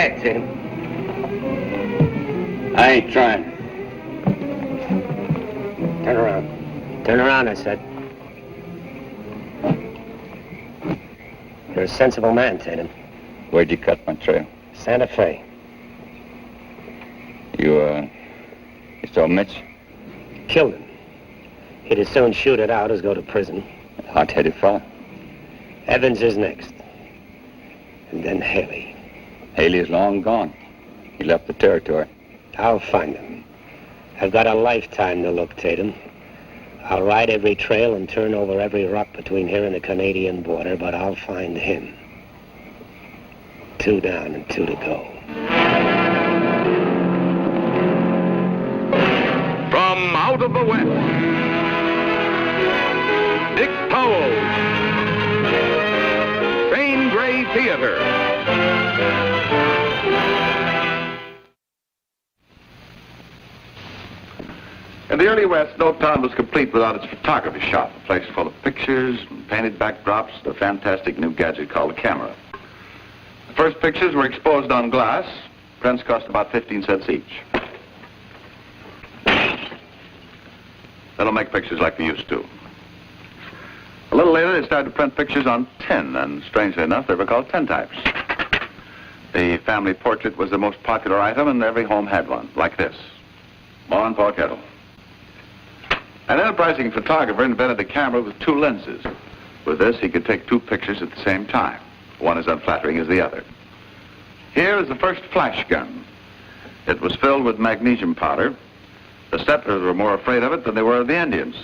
ahead, Tatum. I ain't trying. Turn around. Turn around, I said. You're a sensible man, Tatum. Where'd you cut my trail? Santa Fe. You saw Mitch? Killed him. He'd as soon shoot it out as go to prison. Hot-headed fella. Evans is next. And then Haley. Haley's long gone. He left the territory. I'll find him. I've got a lifetime to look, Tatum. I'll ride every trail and turn over every rock between here and the Canadian border, but I'll find him. 2 down and 2 to go. From out of the West, Dick Powell, Zane Grey Theater. In the early West, no town was complete without its photography shop, a place full of pictures and painted backdrops, and a fantastic new gadget called a camera. The first pictures were exposed on glass. Prints cost about 15 cents each. They don't make pictures like they used to. A little later, they started to print pictures on tin, and strangely enough, they were called tintypes. The family portrait was the most popular item, and every home had one, like this. Mon Paul Kettle. An enterprising photographer invented a camera with 2 lenses. With this, he could take 2 pictures at the same time. One as unflattering as the other. Here is the first flash gun. It was filled with magnesium powder. The settlers were more afraid of it than they were of the Indians.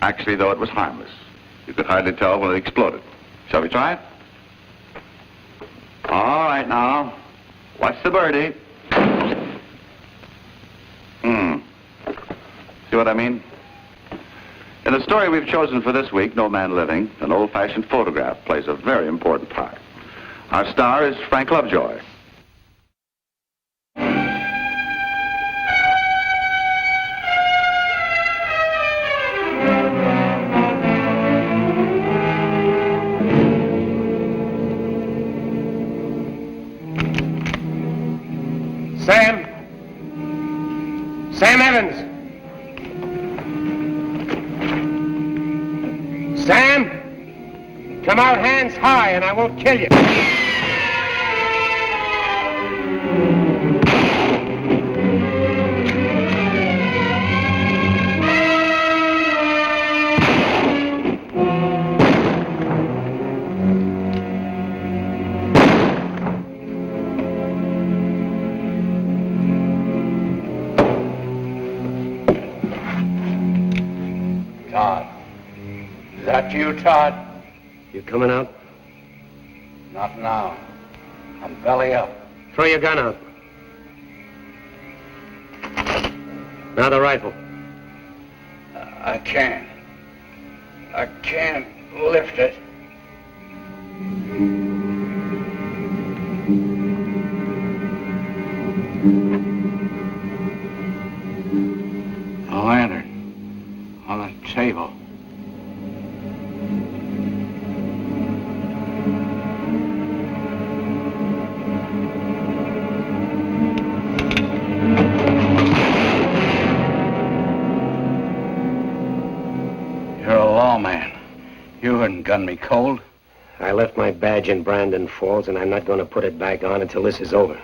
Actually, though, it was harmless. You could hardly tell when it exploded. Shall we try it? All right, now. Watch the birdie. See what I mean? In the story we've chosen for this week, No Man Living, an old-fashioned photograph plays a very important part. Our star is Frank Lovejoy. Sam Evans! Sam! Come out hands high and I won't kill you. Todd. Is that you, Todd? You coming out? Not now. I'm belly up. Throw your gun out. Now the rifle. I can't lift it. The lantern on the table. You're a lawman. You wouldn't gun me cold. I left my badge in Brandon Falls, and I'm not going to put it back on until this is over.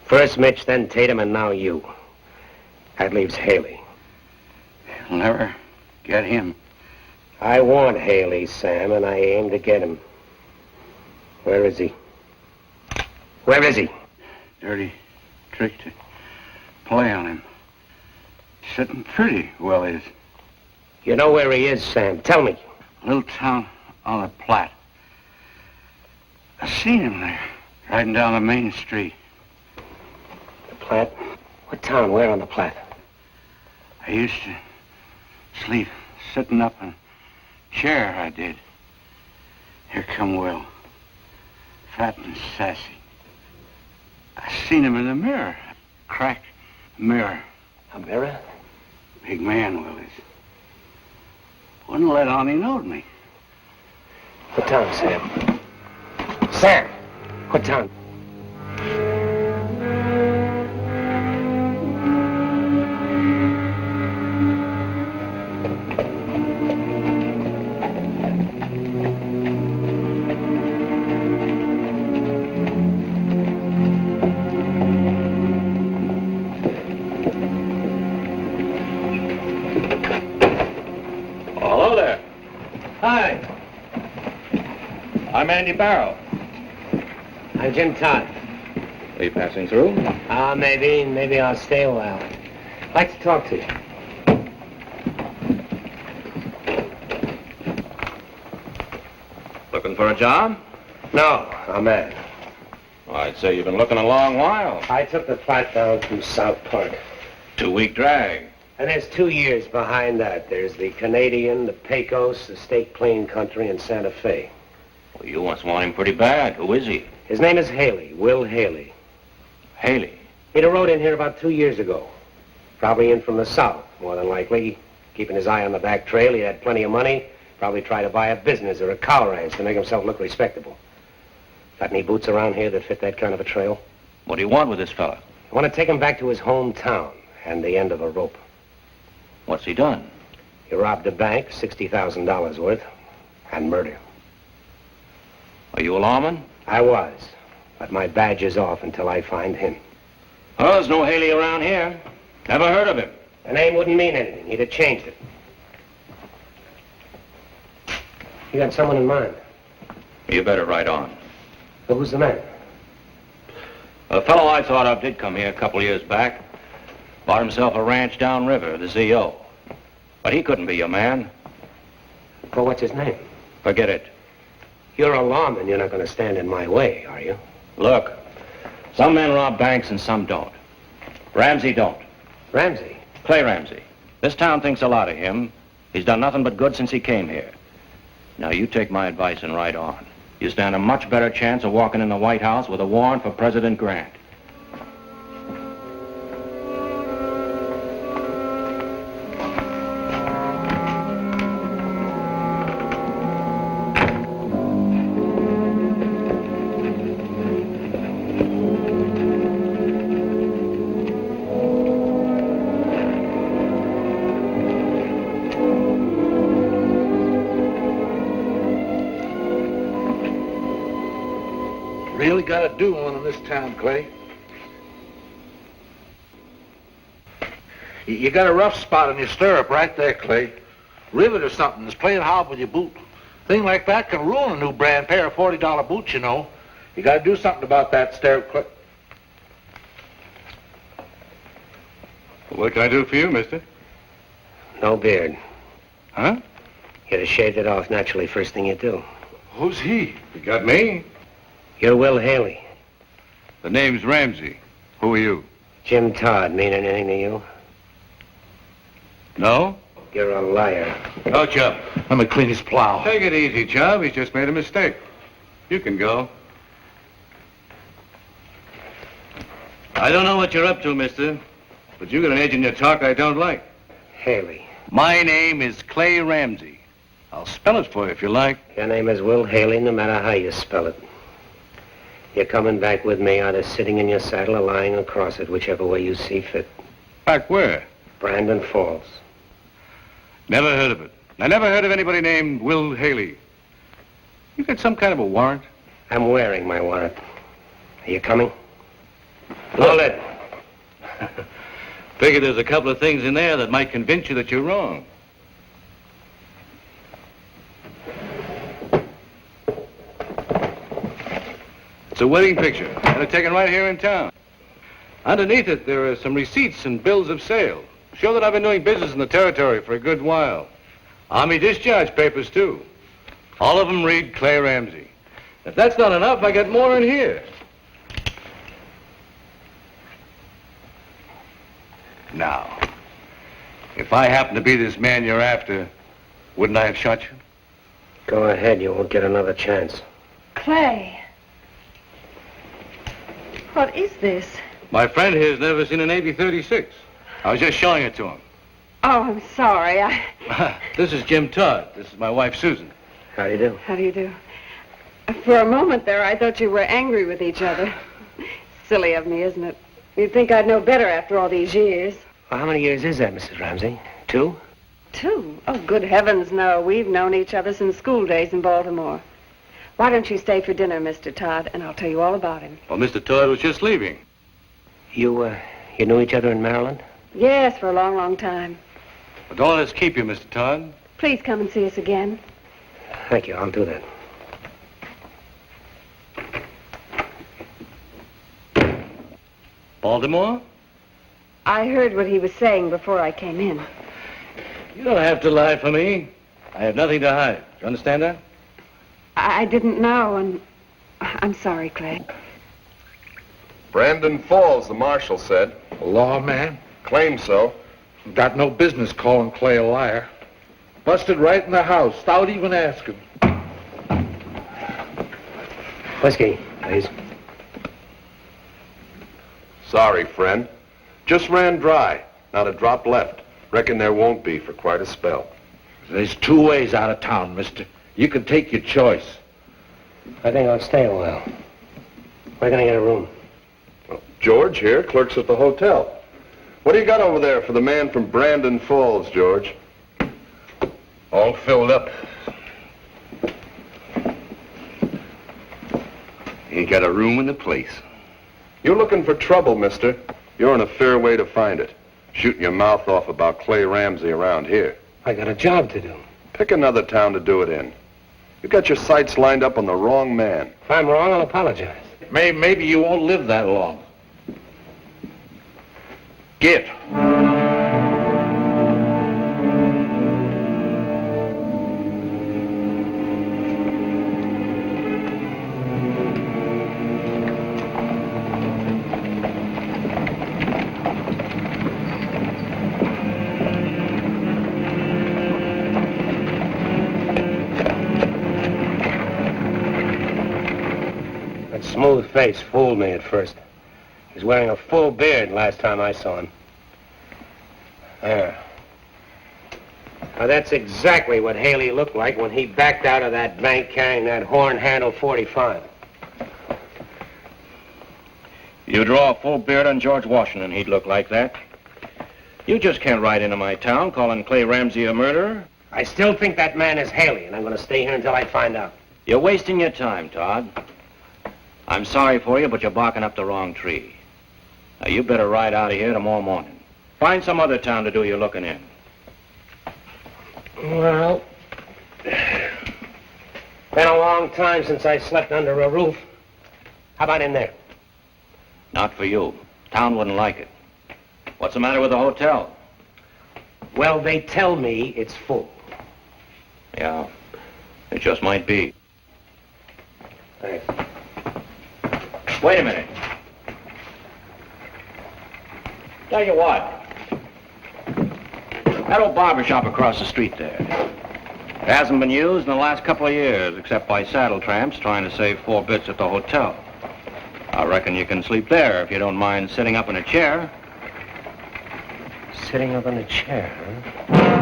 First Mitch, then Tatum, and now you. That leaves Haley. You'll never get him. I want Haley, Sam, and I aim to get him. Where is he? Where is he? Dirty trick to play on him. Sitting pretty well is. You know where he is, Sam. Tell me. Little town on the Platte. I seen him there, riding down the main street. The Platte? What town? Where on the Platte? I used to sleep sitting up in a chair, I did. Here come Will. Fat and sassy. I seen him in the mirror. Cracked mirror. A mirror? Big man, Will is. Wouldn't let on he knowed me. What town, Sam? Sam! What town? Andy Barrow. I'm Jim Todd. Are you passing through? Maybe I'll stay a while. I'd like to talk to you. Looking for a job? No, I'm Ed. Well, I'd say you've been looking a long while. I took the Pratt down from South Park. 2-week drag. And there's 2 years behind that. There's the Canadian, the Pecos, the State Plain Country, and Santa Fe. Well, you must want him pretty bad. Who is he? His name is Haley, Will Haley. Haley. He'd have rode in here about 2 years ago. Probably in from the south, more than likely. Keeping his eye on the back trail, he had plenty of money. Probably tried to buy a business or a cow ranch to make himself look respectable. Got any boots around here that fit that kind of a trail? What do you want with this fella? I want to take him back to his hometown and the end of a rope. What's he done? He robbed a bank, $60,000 worth, and murder. Are you a lawman? I was, but my badge is off until I find him. Oh, there's no Haley around here. Never heard of him. The name wouldn't mean anything. He'd have changed it. You got someone in mind? You better ride on. So who's the man? A fellow I thought of did come here a couple years back. Bought himself a ranch downriver, the Z.O. But he couldn't be your man. Well, what's his name? Forget it. You're a lawman. You're not going to stand in my way, are you? Look, some men rob banks and some don't. Ramsey don't. Ramsey? Clay Ramsey. This town thinks a lot of him. He's done nothing but good since he came here. Now, you take my advice and ride on. You stand a much better chance of walking in the White House with a warrant for President Grant. Really got to do one in this town, Clay. You got a rough spot on your stirrup right there, Clay. Rivet or something is playing hard with your boot. Thing like that can ruin a new brand pair of $40 boots, you know. You got to do something about that stirrup, Clay. What can I do for you, mister? No beard. Huh? You'd have shaved it off naturally first thing you do. Who's he? You got me. You're Will Haley. The name's Ramsey. Who are you? Jim Todd, mean anything to you? No? You're a liar. Go, Chubb. Let me clean his plow. Take it easy, Chubb. He's just made a mistake. You can go. I don't know what you're up to, mister, but you got an edge in your talk I don't like. Haley. My name is Clay Ramsey. I'll spell it for you if you like. Your name is Will Haley, no matter how you spell it. You're coming back with me, either sitting in your saddle or lying across it, whichever way you see fit. Back where? Brandon Falls. Never heard of it. I never heard of anybody named Will Haley. You got some kind of a warrant? I'm wearing my warrant. Are you coming? Hold it. Figure there's a couple of things in there that might convince you that you're wrong. It's a wedding picture. Had it taken right here in town. Underneath it, there are some receipts and bills of sale. Show that I've been doing business in the territory for a good while. Army discharge papers, too. All of them read Clay Ramsey. If that's not enough, I got more in here. Now, if I happen to be this man you're after, wouldn't I have shot you? Go ahead, you won't get another chance. Clay. What is this? My friend here's never seen a Navy 36. I was just showing it to him. Oh, I'm sorry. This is Jim Todd. This is my wife, Susan. How do you do? How do you do? For a moment there, I thought you were angry with each other. Silly of me, isn't it? You'd think I'd know better after all these years. Well, how many years is that, Mrs. Ramsey? 2? 2? Oh, good heavens, no. We've known each other since school days in Baltimore. Why don't you stay for dinner, Mr. Todd, and I'll tell you all about him. Well, Mr. Todd was just leaving. You knew each other in Maryland? Yes, for a long, long time. Well, don't let us keep you, Mr. Todd. Please come and see us again. Thank you, I'll do that. Baltimore? I heard what he was saying before I came in. You don't have to lie for me. I have nothing to hide. Do you understand that? I didn't know, and I'm sorry, Clay. Brandon Falls, the marshal said. A lawman? Claims so. Got no business calling Clay a liar. Busted right in the house, without even asking. Whiskey, please. Sorry, friend. Just ran dry. Not a drop left. Reckon there won't be for quite a spell. There's 2 ways out of town, mister. You can take your choice. I think I'll stay a while. Where can I get a room? Well, George here, clerks at the hotel. What do you got over there for the man from Brandon Falls, George? All filled up. Ain't got a room in the place. You're looking for trouble, mister. You're in a fair way to find it. Shooting your mouth off about Clay Ramsey around here. I got a job to do. Pick another town to do it in. You got your sights lined up on the wrong man. If I'm wrong, I'll apologize. Maybe you won't live that long. Get. That smooth face fooled me at first. He was wearing a full beard last time I saw him. There. Now, that's exactly what Haley looked like when he backed out of that bank carrying that horn-handled .45. You draw a full beard on George Washington, he'd look like that. You just can't ride into my town calling Clay Ramsey a murderer. I still think that man is Haley, and I'm going to stay here until I find out. You're wasting your time, Todd. I'm sorry for you, but you're barking up the wrong tree. Now, you better ride out of here tomorrow morning. Find some other town to do your looking in. Well, been a long time since I slept under a roof. How about in there? Not for you. Town wouldn't like it. What's the matter with the hotel? Well, they tell me it's full. Yeah, it just might be. Thanks. Wait a minute. Tell you what. That old barber shop across the street there. It hasn't been used in the last couple of years, except by saddle tramps trying to save 4 bits at the hotel. I reckon you can sleep there if you don't mind sitting up in a chair. Sitting up in a chair, huh?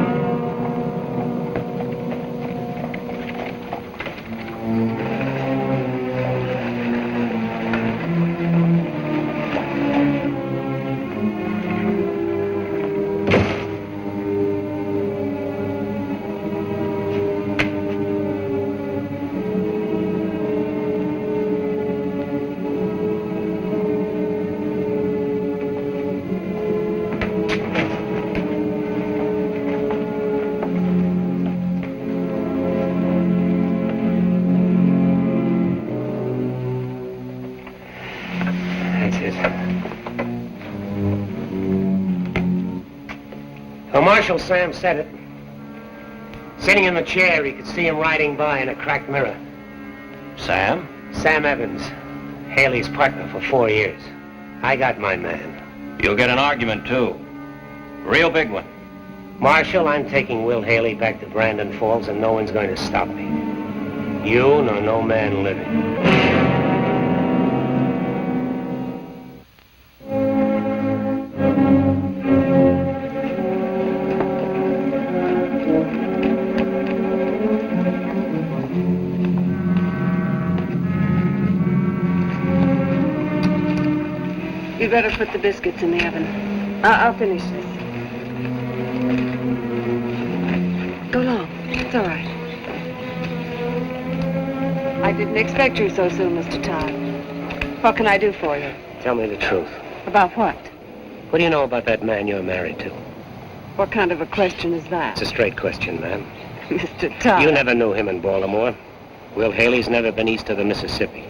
Marshal Sam said it. Sitting in the chair, he could see him riding by in a cracked mirror. Sam? Sam Evans, Haley's partner for 4 years. I got my man. You'll get an argument, too. Real big one. Marshal, I'm taking Will Haley back to Brandon Falls, and no one's going to stop me. You nor no man living. You better put the biscuits in the oven. I'll finish this. Go long. It's all right. I didn't expect you so soon, Mr. Todd. What can I do for you? Tell me the truth. About what? What do you know about that man you're married to? What kind of a question is that? It's a straight question, ma'am. Mr. Todd. You never knew him in Baltimore. Will Haley's never been east of the Mississippi.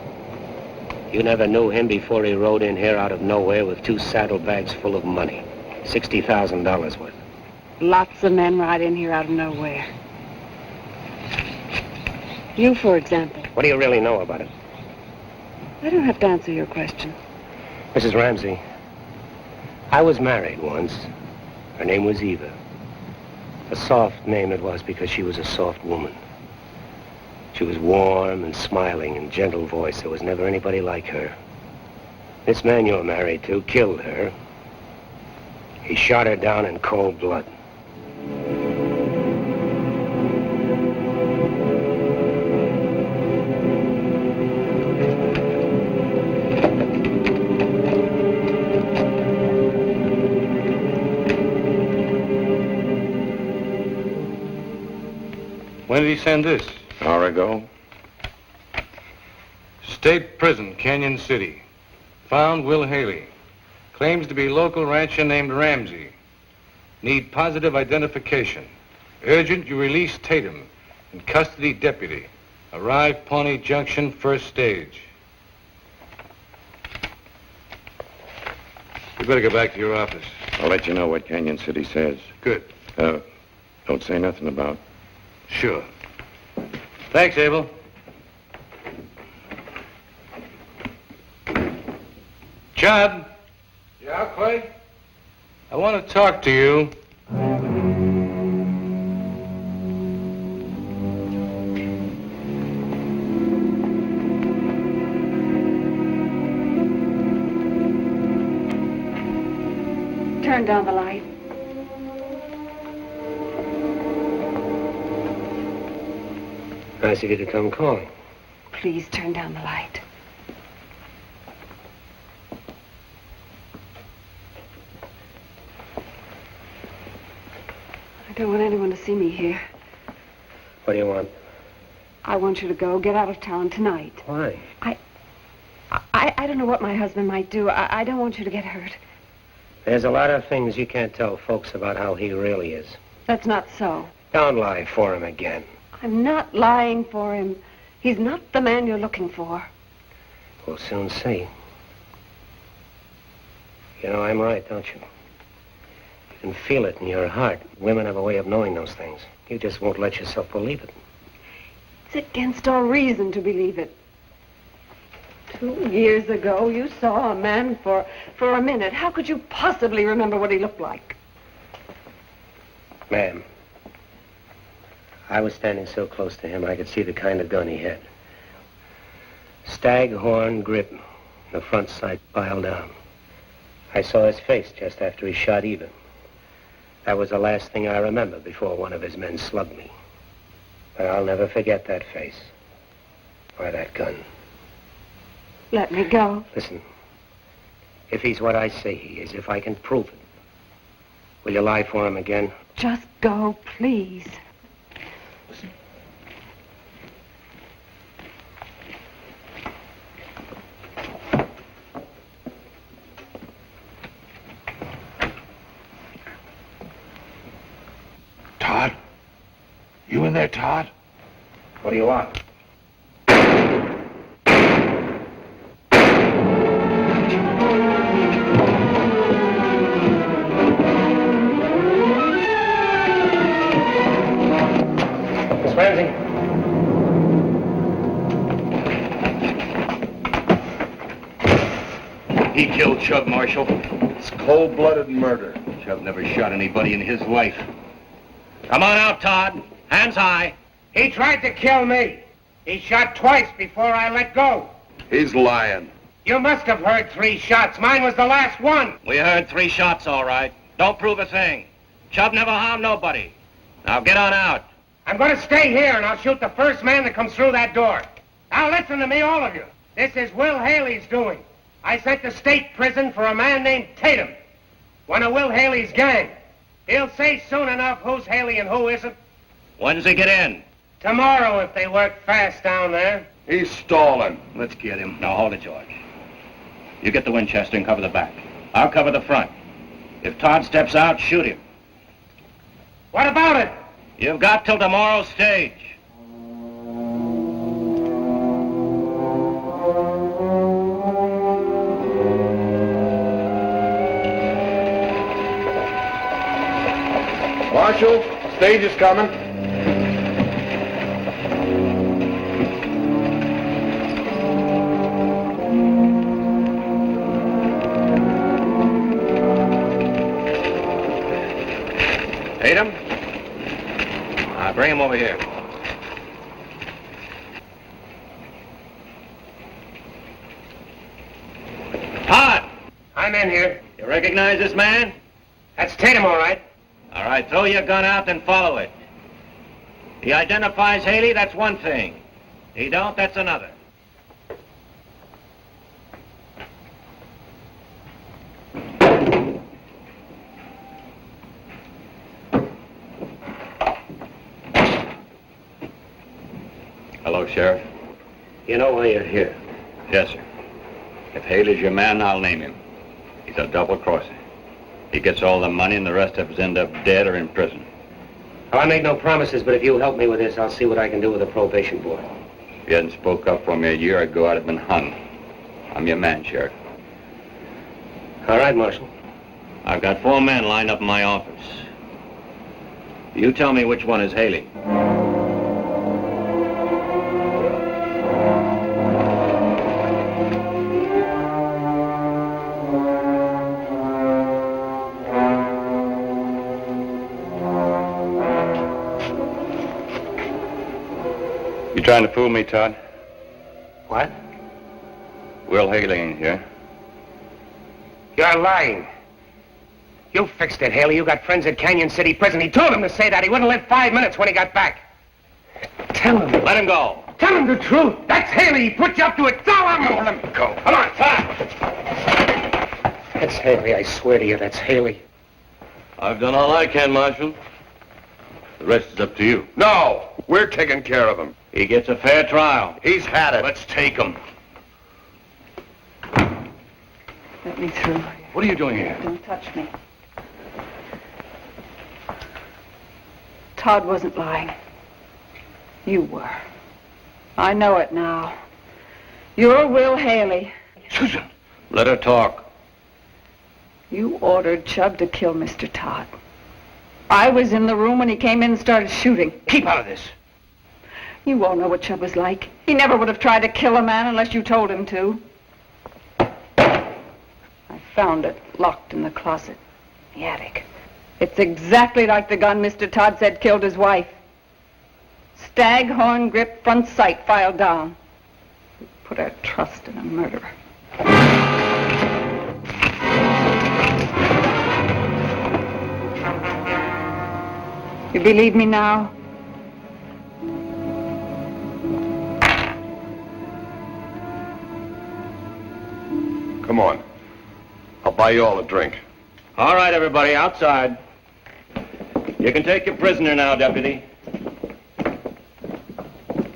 You never knew him before he rode in here out of nowhere with 2 saddlebags full of money. $60,000 worth. Lots of men ride in here out of nowhere. You, for example. What do you really know about it? I don't have to answer your question. Mrs. Ramsey, I was married once. Her name was Eva. A soft name it was because she was a soft woman. She was warm and smiling and gentle voice. There was never anybody like her. This man you're married to killed her. He shot her down in cold blood. When did he send this? An hour ago. State Prison, Canyon City. Found Will Haley. Claims to be local rancher named Ramsey. Need positive identification. Urgent you release Tatum. In custody deputy. Arrive Pawnee Junction, first stage. You better go back to your office. I'll let you know what Canyon City says. Good. Don't say nothing about. Sure. Thanks, Abel. Chad. Yeah, Clay? I want to talk to you. Turn down the light. Nice of you to come calling. Please turn down the light. I don't want anyone to see me here. What do you want? I want you to go. Get out of town tonight. Why? I don't know what my husband might do. I don't want you to get hurt. There's a lot of things you can't tell folks about how he really is. That's not so. Don't lie for him again. I'm not lying for him. He's not the man you're looking for. We'll soon see. You know, I'm right, don't you? You can feel it in your heart. Women have a way of knowing those things. You just won't let yourself believe it. It's against all reason to believe it. 2 years ago, you saw a man for a minute. How could you possibly remember what he looked like? Ma'am, I was standing so close to him I could see the kind of gun he had. Staghorn grip, the front sight piled down. I saw his face just after he shot Eva. That was the last thing I remember before one of his men slugged me. But I'll never forget that face. Or that gun. Let me go. Listen, if he's what I say he is, if I can prove it, will you lie for him again? Just go, please. Todd? You in there, Todd? What do you want? Miss Ramsey? He killed Chub, Marshal. It's cold-blooded murder. Chub never shot anybody in his life. Come on out, Todd. Hands high. He tried to kill me. He shot twice before I let go. He's lying. You must have heard 3 shots. Mine was the last one. We heard 3 shots, all right. Don't prove a thing. Chub never harmed nobody. Now get on out. I'm going to stay here, and I'll shoot the first man that comes through that door. Now listen to me, all of you. This is Will Haley's doing. I sent to state prison for a man named Tatum. One of Will Haley's gang. He'll say soon enough who's Haley and who isn't. When's he get in? Tomorrow, if they work fast down there. He's stalling. Let's get him. Now hold it, George. You get the Winchester and cover the back. I'll cover the front. If Todd steps out, shoot him. What about it? You've got till tomorrow's stage. Marshal, stage is coming. Tatum? Bring him over here. Todd! I'm in here. You recognize this man? That's Tatum, all right. All right, throw your gun out and follow it. He identifies Haley, that's one thing. He don't, that's another. Hello, Sheriff. You know why you're here. Yes, sir. If Haley's your man, I'll name him. He's a double-crosser. He gets all the money and the rest of us end up dead or in prison. I make no promises, but if you'll help me with this, I'll see what I can do with the probation board. If you hadn't spoke up for me a year ago, I'd have been hung. I'm your man, Sheriff. All right, Marshal. I've got 4 men lined up in my office. You tell me which one is Haley. You trying to fool me, Todd? What? Will Haley ain't here. You're lying. You fixed it, Haley. You got friends at Canyon City Prison. He told him to say that. He wouldn't live 5 minutes when he got back. Tell him. Let him go. Tell him the truth. That's Haley. He put you up to it. So I'm going to let him go. Come on, Todd. That's Haley. I swear to you, that's Haley. I've done all I can, Marshal. The rest is up to you. No, we're taking care of him. He gets a fair trial. He's had it. Let's take him. Let me through. What are you doing here? Don't touch me. Todd wasn't lying. You were. I know it now. You're Will Haley. Susan, let her talk. You ordered Chubb to kill Mr. Todd. I was in the room when he came in and started shooting. Keep out of this. You all know what Chubb was like. He never would have tried to kill a man unless you told him to. I found it locked in the closet, the attic. It's exactly like the gun Mr. Todd said killed his wife. Staghorn grip, front sight, filed down. We put our trust in a murderer. You believe me now? Come on. I'll buy you all a drink. All right, everybody, outside. You can take your prisoner now, Deputy.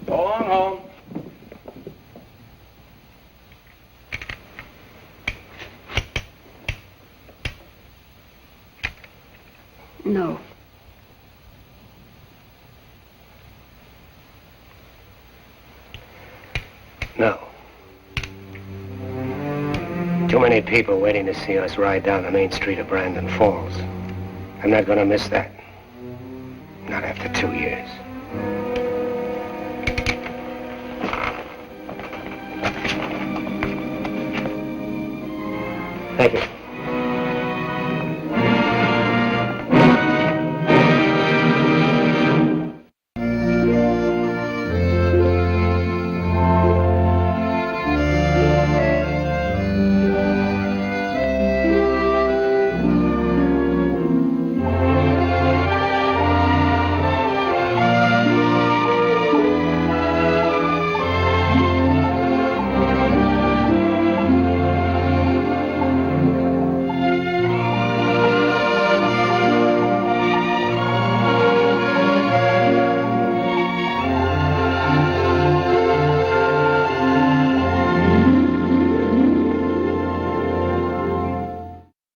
Go along home. No. No. Too many people waiting to see us ride down the main street of Brandon Falls. I'm not going to miss that. Not after 2 years. Thank you.